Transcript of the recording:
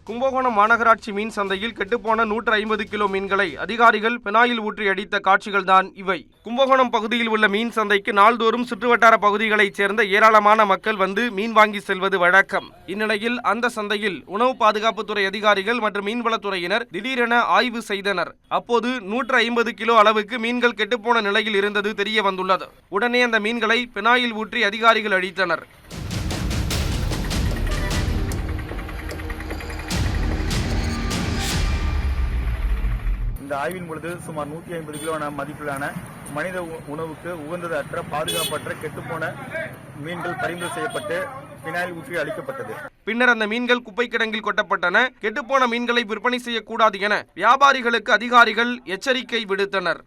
கும்பகோணம் மாநகராட்சி மீன் சந்தையில் கெட்டுப்போன 150 கிலோ மீன்களை அதிகாரிகள் பெனாயில் ஊற்றி அடித்த காட்சிகள்தான் இவை. கும்பகோணம் பகுதியில் உள்ள மீன் சந்தைக்கு நாள்தோறும் சுற்றுவட்டார பகுதிகளைச் சேர்ந்த ஏராளமான மக்கள் வந்து மீன் வாங்கி செல்வது வழக்கம். இந்நிலையில் அந்த சந்தையில் உணவு பாதுகாப்புத்துறை அதிகாரிகள் மற்றும் மீன்வளத்துறையினர் திடீரென ஆய்வு செய்தனர். அப்போது 150 கிலோ அளவுக்கு மீன்கள் கெட்டுப்போன நிலையில் இருந்தது தெரிய வந்துள்ளது. உடனே அந்த மீன்களை பெனாயில் ஊற்றி அதிகாரிகள் அடித்தனர். இந்த ஆய்வின் பொழுது சுமார் 150 கிலோ மதிப்பிலான மனித உணவுக்கு உகந்தது அற்ற பாதுகாப்பற்ற கெட்டுப்போன மீன்கள் பறிமுதல் செய்யப்பட்டு பினாயில் ஊற்றி அளிக்கப்பட்டது. பின்னர் அந்த மீன்கள் குப்பை கிடங்கில் கொட்டப்பட்டன. கெட்டுப்போன மீன்களை விற்பனை செய்யக்கூடாது என வியாபாரிகளுக்கு அதிகாரிகள் எச்சரிக்கை விடுத்தனர்.